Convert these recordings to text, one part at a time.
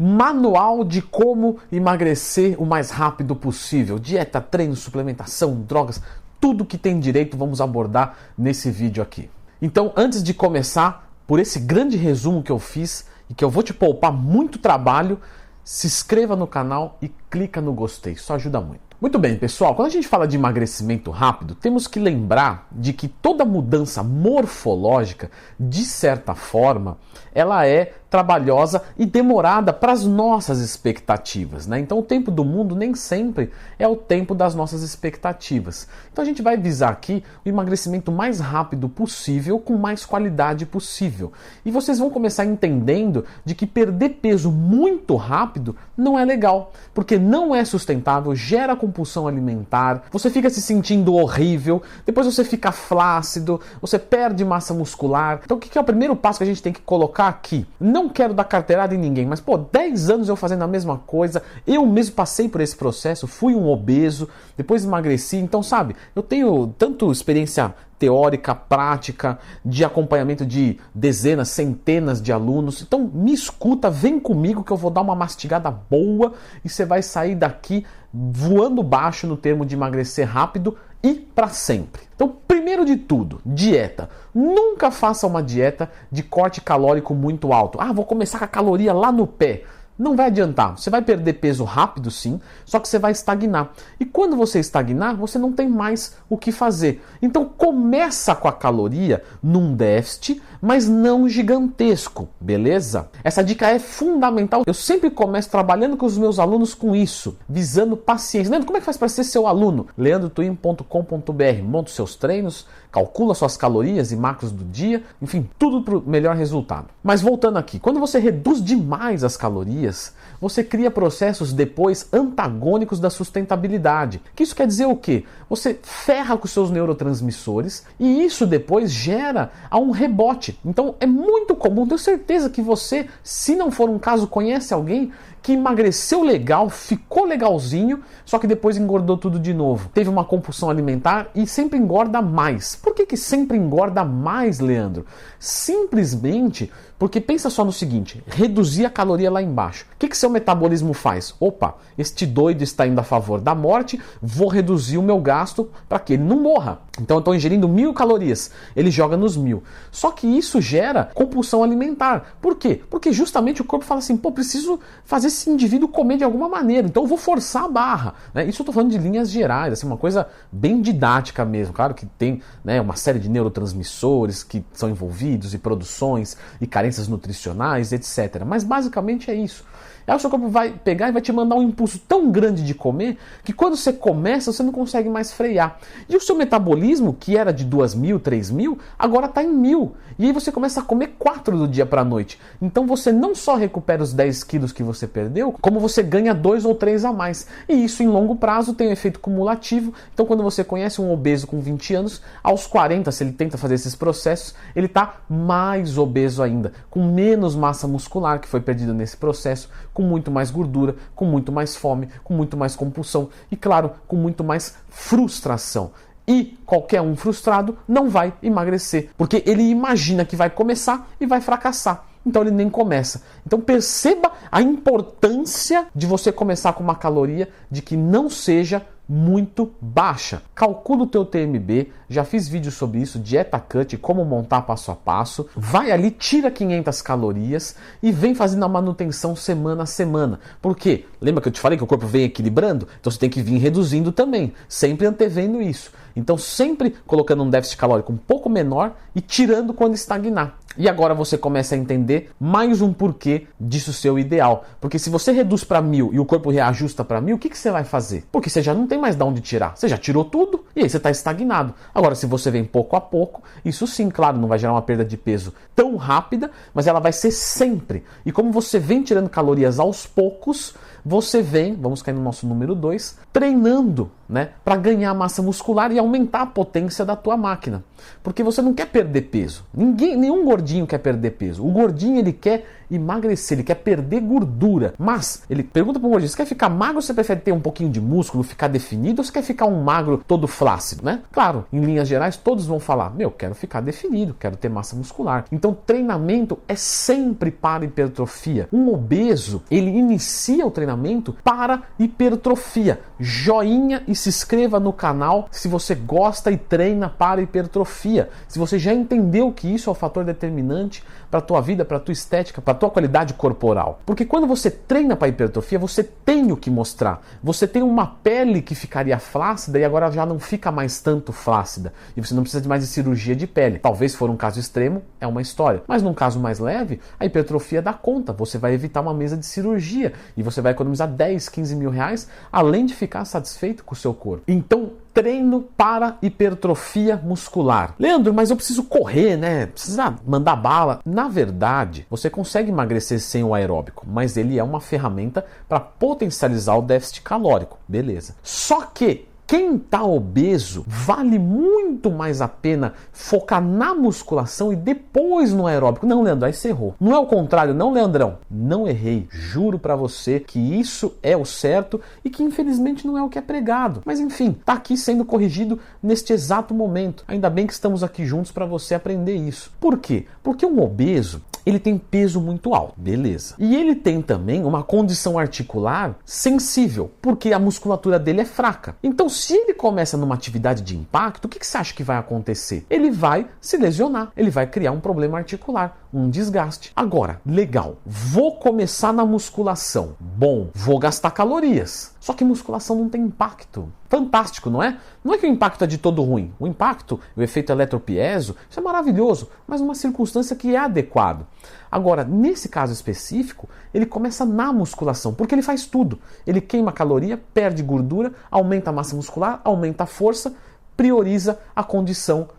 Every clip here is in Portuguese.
Manual de como emagrecer o mais rápido possível. Dieta, treino, suplementação, drogas, tudo que tem direito vamos abordar nesse vídeo aqui. Então, antes de começar, por esse grande resumo que eu fiz e que eu vou te poupar muito trabalho, se inscreva no canal e clica no gostei, isso ajuda muito. Muito bem, pessoal, quando a gente fala de emagrecimento rápido, temos que lembrar de que toda mudança morfológica, de certa forma, ela é trabalhosa e demorada para as nossas expectativas, né? Então o tempo do mundo nem sempre é o tempo das nossas expectativas. Então a gente vai visar aqui o emagrecimento mais rápido possível, com mais qualidade possível. E vocês vão começar entendendo de que perder peso muito rápido não é legal, porque não é sustentável, gera compulsão alimentar, você fica se sentindo horrível, depois você fica flácido, você perde massa muscular. Então o que é o primeiro passo que a gente tem que colocar aqui? Não quero dar carteirada em ninguém, mas 10 anos eu fazendo a mesma coisa, eu mesmo passei por esse processo, fui um obeso, depois emagreci, então sabe, eu tenho tanto experiência teórica, prática, de acompanhamento de dezenas, centenas de alunos. Então me escuta, vem comigo que eu vou dar uma mastigada boa e você vai sair daqui voando baixo no termo de emagrecer rápido e para sempre. Então, primeiro de tudo, dieta. Nunca faça uma dieta de corte calórico muito alto. Vou começar com a caloria lá no pé. Não vai adiantar, você vai perder peso rápido sim, só que você vai estagnar. E quando você estagnar, você não tem mais o que fazer. Então começa com a caloria num déficit, mas não gigantesco, beleza? Essa dica é fundamental. Eu sempre começo trabalhando com os meus alunos com isso, visando paciência. Leandro, como é que faz para ser seu aluno? leandrotwin.com.br. Monta os seus treinos, calcula suas calorias e macros do dia, enfim, tudo para o melhor resultado. Mas voltando aqui, quando você reduz demais as calorias, você cria processos depois antagônicos da sustentabilidade. Que isso quer dizer o quê? Você ferra com os seus neurotransmissores e isso depois gera um rebote. Então é muito comum, tenho certeza que você, se não for um caso, conhece alguém que emagreceu legal, ficou legalzinho, só que depois engordou tudo de novo. Teve uma compulsão alimentar e sempre engorda mais. Por que sempre engorda mais, Leandro? Simplesmente porque pensa só no seguinte, reduzir a caloria lá embaixo. O que seu metabolismo faz? Opa, este doido está indo a favor da morte, vou reduzir o meu gasto para que ele não morra. Então eu estou ingerindo 1000 calorias, ele joga nos 1000. Só que isso gera compulsão alimentar. Por quê? Porque justamente o corpo fala assim, preciso fazer esse indivíduo comer de alguma maneira, então eu vou forçar a barra. Né? Isso eu estou falando de linhas gerais, assim, uma coisa bem didática mesmo. Claro que tem, né, uma série de neurotransmissores que são envolvidos e produções e carências nutricionais, etc. Mas basicamente é isso. Aí o seu corpo vai pegar e vai te mandar um impulso tão grande de comer que quando você começa, você não consegue mais frear. E o seu metabolismo, que era de 2.000, 3.000, agora está em 1.000. E aí você começa a comer 4 do dia para a noite. Então você não só recupera os 10 quilos que você perdeu, como você ganha 2 ou 3 a mais. E isso em longo prazo tem um efeito cumulativo. Então quando você conhece um obeso com 20 anos, aos 40, se ele tenta fazer esses processos, ele está mais obeso ainda, com menos massa muscular que foi perdida nesse processo, com muito mais gordura, com muito mais fome, com muito mais compulsão e, claro, com muito mais frustração. E qualquer um frustrado não vai emagrecer, porque ele imagina que vai começar e vai fracassar. Então ele nem começa. Então perceba a importância de você começar com uma caloria de que não seja muito baixa. Calcula o teu TMB, já fiz vídeo sobre isso, dieta cut, como montar passo a passo. Vai ali, tira 500 calorias e vem fazendo a manutenção semana a semana. Por quê? Lembra que eu te falei que o corpo vem equilibrando? Então você tem que vir reduzindo também, sempre antevendo isso. Então sempre colocando um déficit calórico um pouco menor e tirando quando estagnar. E agora você começa a entender mais um porquê disso ser o ideal. Porque se você reduz para 1.000 e o corpo reajusta para 1.000, o que você vai fazer? Porque você já não tem mais de onde tirar. Você já tirou tudo e aí você está estagnado. Agora, se você vem pouco a pouco, isso sim, claro, não vai gerar uma perda de peso tão rápida, mas ela vai ser sempre. E como você vem tirando calorias aos poucos, você vem, vamos cair no nosso número 2, treinando, né, para ganhar massa muscular e aumentar a potência da tua máquina. Porque você não quer perder peso. Nenhum gordinho quer perder peso. O gordinho, ele quer emagrecer, ele quer perder gordura. Mas ele pergunta para o gordinho, você quer ficar magro ou você prefere ter um pouquinho de músculo, ficar definido, ou você quer ficar um magro todo flácido, né? Claro, em linhas gerais todos vão falar, quero ficar definido, quero ter massa muscular. Então treinamento é sempre para hipertrofia. Um obeso, ele inicia o treinamento para hipertrofia. Joinha e se inscreva no canal se você gosta e treina para hipertrofia. Se você já entendeu que isso é o fator determinante para a tua vida, para a tua estética, para a tua qualidade corporal. Porque quando você treina para hipertrofia, você tem o que mostrar. Você tem uma pele que ficaria flácida e agora já não fica mais tanto flácida. E você não precisa de mais de cirurgia de pele. Talvez for um caso extremo, é uma história. Mas num caso mais leve, a hipertrofia dá conta. Você vai evitar uma mesa de cirurgia e você vai economizar 10, 15 mil reais, além de ficar satisfeito com o seu corpo. Então, treino para hipertrofia muscular. Leandro, mas eu preciso correr, né? Precisa mandar bala. Na verdade, você consegue emagrecer sem o aeróbico, mas ele é uma ferramenta para potencializar o déficit calórico. Beleza. Só que quem está obeso, vale muito mais a pena focar na musculação e depois no aeróbico. Não, Leandro, aí você errou. Não é o contrário, não, Leandrão. Não errei. Juro para você que isso é o certo e que infelizmente não é o que é pregado. Mas enfim, está aqui sendo corrigido neste exato momento. Ainda bem que estamos aqui juntos para você aprender isso. Por quê? Porque um obeso, ele tem peso muito alto, beleza. E ele tem também uma condição articular sensível, porque a musculatura dele é fraca. Então, se ele começa numa atividade de impacto, o que você acha que vai acontecer? Ele vai se lesionar, ele vai criar um problema articular, um desgaste. Agora, legal, vou começar na musculação. Bom, vou gastar calorias. Só que musculação não tem impacto. Fantástico, não é? Não é que o impacto é de todo ruim. O impacto, o efeito eletropieso, isso é maravilhoso, mas numa circunstância que é adequado. Agora, nesse caso específico, ele começa na musculação, porque ele faz tudo. Ele queima caloria, perde gordura, aumenta a massa muscular, aumenta a força, prioriza a condição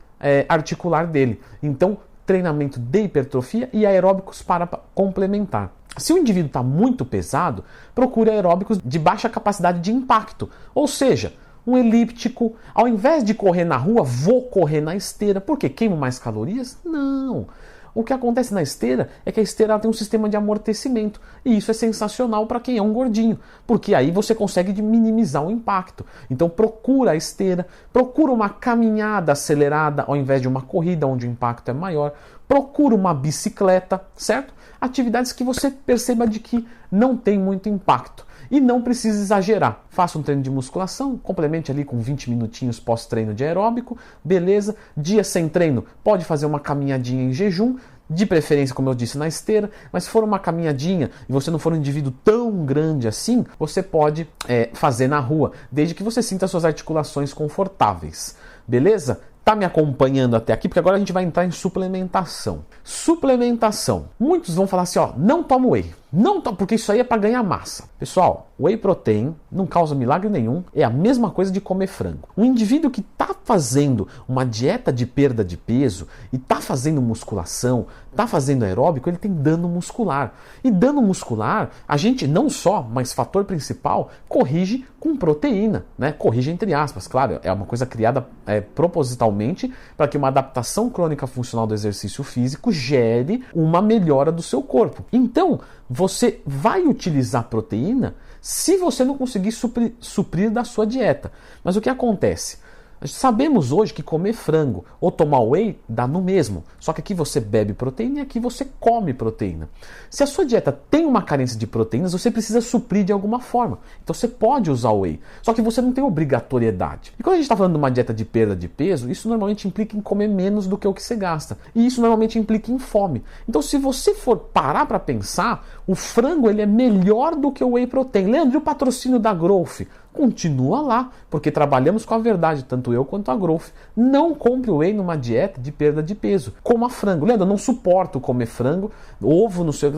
articular dele. Então, treinamento de hipertrofia e aeróbicos para complementar. Se o indivíduo está muito pesado, procure aeróbicos de baixa capacidade de impacto, ou seja, um elíptico. Ao invés de correr na rua, vou correr na esteira. Por quê? Queimo mais calorias? Não. O que acontece na esteira é que a esteira tem um sistema de amortecimento e isso é sensacional para quem é um gordinho, porque aí você consegue minimizar o impacto. Então procura a esteira, procura uma caminhada acelerada ao invés de uma corrida onde o impacto é maior, procura uma bicicleta, certo? Atividades que você perceba de que não tem muito impacto. E não precisa exagerar. Faça um treino de musculação, complemente ali com 20 minutinhos pós-treino de aeróbico, beleza. Dia sem treino, pode fazer uma caminhadinha em jejum, de preferência, como eu disse, na esteira, mas se for uma caminhadinha e você não for um indivíduo tão grande assim, você pode fazer na rua, desde que você sinta suas articulações confortáveis, beleza? Tá me acompanhando até aqui? Porque agora a gente vai entrar em suplementação. Suplementação. Muitos vão falar assim, não toma whey. Não toma, porque isso aí é para ganhar massa. Pessoal, whey protein não causa milagre nenhum. É a mesma coisa de comer frango. Um indivíduo que está fazendo uma dieta de perda de peso e está fazendo musculação, está fazendo aeróbico, ele tem dano muscular. E dano muscular, a gente não só, mas fator principal, corrige com proteína, né? Corrige entre aspas, claro, é uma coisa criada propositalmente para que uma adaptação crônica funcional do exercício físico gere uma melhora do seu corpo. Então, você vai utilizar proteína se você não conseguir suprir da sua dieta. Mas o que acontece? Sabemos hoje que comer frango ou tomar whey dá no mesmo. Só que aqui você bebe proteína e aqui você come proteína. Se a sua dieta tem uma carência de proteínas, você precisa suprir de alguma forma. Então você pode usar whey. Só que você não tem obrigatoriedade. E quando a gente está falando de uma dieta de perda de peso, isso normalmente implica em comer menos do que o que você gasta. E isso normalmente implica em fome. Então se você for parar para pensar, o frango ele é melhor do que o whey protein. Leandro, e o patrocínio da Growth? Continua lá, porque trabalhamos com a verdade, tanto eu quanto a Growth. Não compre whey numa dieta de perda de peso. Coma frango. Leandro, eu não suporto comer frango, ovo, não sei,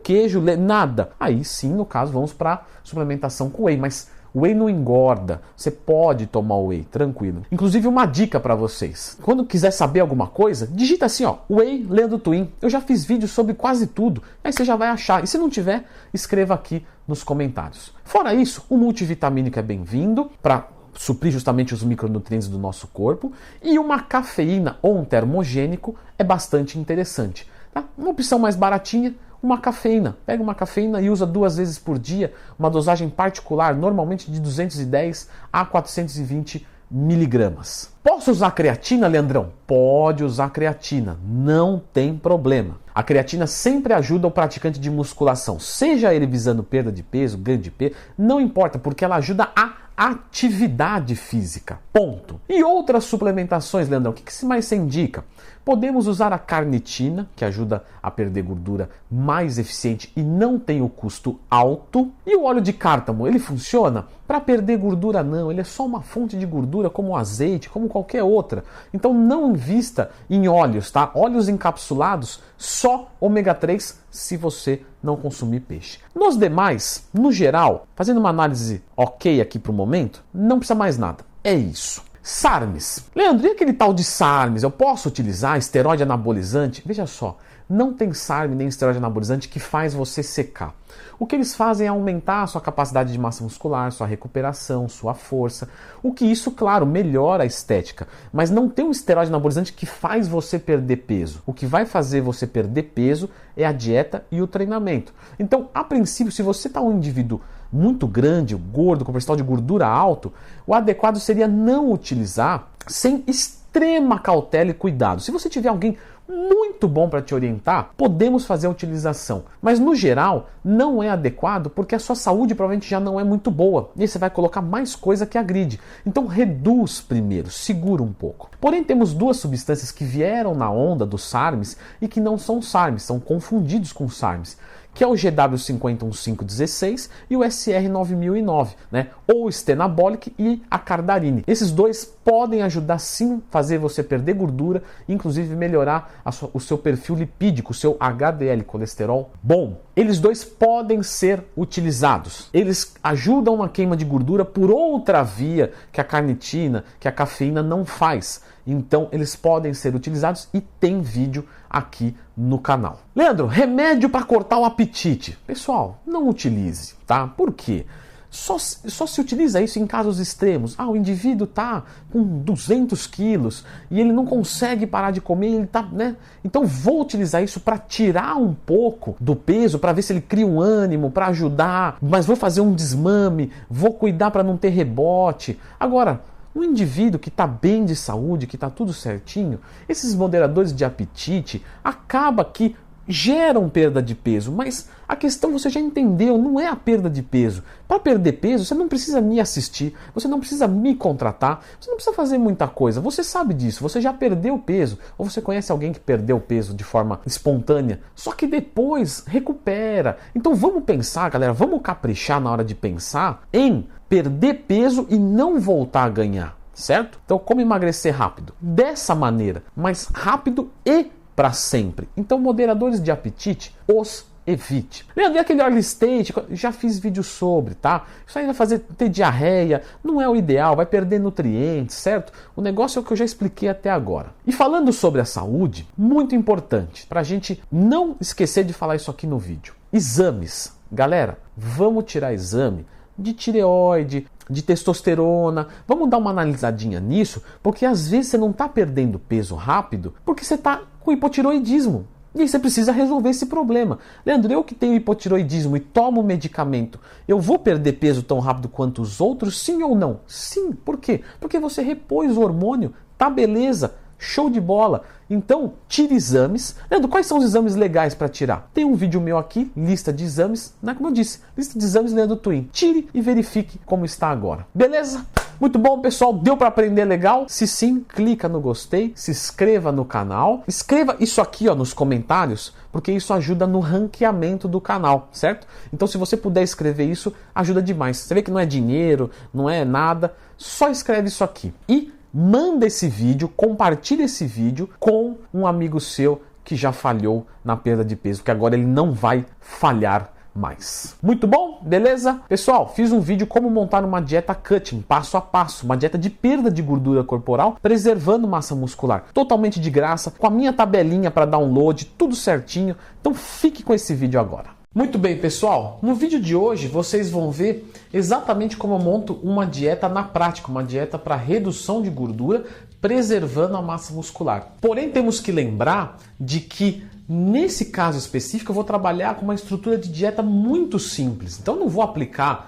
queijo, nada. Aí sim, no caso, vamos para suplementação com whey. Mas O whey não engorda, você pode tomar o whey, tranquilo. Inclusive uma dica para vocês, quando quiser saber alguma coisa, digita assim, ó, whey Leandro Twin. Eu já fiz vídeo sobre quase tudo, aí você já vai achar. E se não tiver, escreva aqui nos comentários. Fora isso, o multivitamínico é bem-vindo para suprir justamente os micronutrientes do nosso corpo, e uma cafeína ou um termogênico é bastante interessante. Tá? Uma opção mais baratinha, uma cafeína. Pega uma cafeína e usa 2 vezes por dia, uma dosagem particular, normalmente de 210 a 420 miligramas. Posso usar creatina, Leandrão? Pode usar creatina, não tem problema. A creatina sempre ajuda o praticante de musculação, seja ele visando perda de peso, ganho de peso, não importa, porque ela ajuda a atividade física, ponto. E outras suplementações, Leandrão, o que mais você indica? Podemos usar a carnitina, que ajuda a perder gordura mais eficiente e não tem o custo alto. E o óleo de cártamo, ele funciona? Para perder gordura não, ele é só uma fonte de gordura como o azeite, como qualquer outra. Então não invista em óleos, tá? Óleos encapsulados, só ômega 3 se você não consumir peixe. Nos demais, no geral, fazendo uma análise ok aqui para o momento, não precisa mais nada. É isso. SARMs. Leandro, e aquele tal de SARMs? Eu posso utilizar esteroide anabolizante? Veja só, não tem SARM nem esteroide anabolizante que faz você secar. O que eles fazem é aumentar a sua capacidade de massa muscular, sua recuperação, sua força. O que isso, claro, melhora a estética. Mas não tem um esteroide anabolizante que faz você perder peso. O que vai fazer você perder peso é a dieta e o treinamento. Então, a princípio, se você está um indivíduo muito grande, gordo, com percentual de gordura alto, o adequado seria não utilizar sem extrema cautela e cuidado. Se você tiver alguém muito bom para te orientar, podemos fazer a utilização. Mas no geral, não é adequado porque a sua saúde provavelmente já não é muito boa. E aí você vai colocar mais coisa que agride. Então reduz primeiro, segura um pouco. Porém, temos 2 substâncias que vieram na onda dos SARMs e que não são SARMs, são confundidos com SARMs, que é o GW51516 e o SR9009, né? Ou o Stenabolic e a Cardarine. Esses 2 podem ajudar sim a fazer você perder gordura, inclusive melhorar o seu perfil lipídico, o seu HDL, colesterol bom. Eles 2 podem ser utilizados. Eles ajudam na queima de gordura por outra via que a carnitina, que a cafeína não faz. Então eles podem ser utilizados e tem vídeo aqui no canal. Leandro, remédio para cortar o apetite. Pessoal, não utilize, tá? Por quê? Só se utiliza isso em casos extremos. O indivíduo tá com 200 quilos e ele não consegue parar de comer, ele tá, né? Então vou utilizar isso para tirar um pouco do peso, para ver se ele cria um ânimo, para ajudar, mas vou fazer um desmame, vou cuidar para não ter rebote. Agora, um indivíduo que está bem de saúde, que está tudo certinho, esses moderadores de apetite acaba que geram perda de peso, mas a questão você já entendeu, não é a perda de peso. Para perder peso, você não precisa me assistir, você não precisa me contratar, você não precisa fazer muita coisa, você sabe disso, você já perdeu peso, ou você conhece alguém que perdeu peso de forma espontânea, só que depois recupera. Então vamos pensar, galera, vamos caprichar na hora de pensar em perder peso e não voltar a ganhar, certo? Então como emagrecer rápido? Dessa maneira, mais rápido e para sempre. Então moderadores de apetite, os evite. Leandro, e aquele early stage? Já fiz vídeo sobre, tá? Isso aí vai ter diarreia, não é o ideal, vai perder nutrientes, certo? O negócio é o que eu já expliquei até agora. E falando sobre a saúde, muito importante, para a gente não esquecer de falar isso aqui no vídeo. Exames. Galera, vamos tirar exame de tireoide, de testosterona. Vamos dar uma analisadinha nisso, porque às vezes você não está perdendo peso rápido porque você está com hipotiroidismo. E aí você precisa resolver esse problema. Leandro, eu que tenho hipotiroidismo e tomo medicamento, eu vou perder peso tão rápido quanto os outros? Sim ou não? Sim. Por quê? Porque você repôs o hormônio. Tá beleza. Show de bola. Então, tire exames. Leandro, quais são os exames legais para tirar? Tem um vídeo meu aqui, lista de exames, né? Como eu disse, lista de exames Leandro Twin. Tire e verifique como está agora. Beleza? Muito bom, pessoal. Deu para aprender legal? Se sim, clica no gostei, se inscreva no canal. Escreva isso aqui, ó, nos comentários, porque isso ajuda no ranqueamento do canal, certo? Então, se você puder escrever isso, ajuda demais. Você vê que não é dinheiro, não é nada, só escreve isso aqui. E manda esse vídeo, compartilha esse vídeo com um amigo seu que já falhou na perda de peso, que agora ele não vai falhar mais. Muito bom? Beleza? Pessoal, fiz um vídeo como montar uma dieta cutting, passo a passo, uma dieta de perda de gordura corporal, preservando massa muscular, totalmente de graça, com a minha tabelinha para download, tudo certinho. Então fique com esse vídeo agora. Muito bem, pessoal, no vídeo de hoje vocês vão ver exatamente como eu monto uma dieta na prática, uma dieta para redução de gordura, preservando a massa muscular. Porém, temos que lembrar de que nesse caso específico eu vou trabalhar com uma estrutura de dieta muito simples. Então não vou aplicar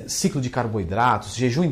ciclo de carboidratos, jejum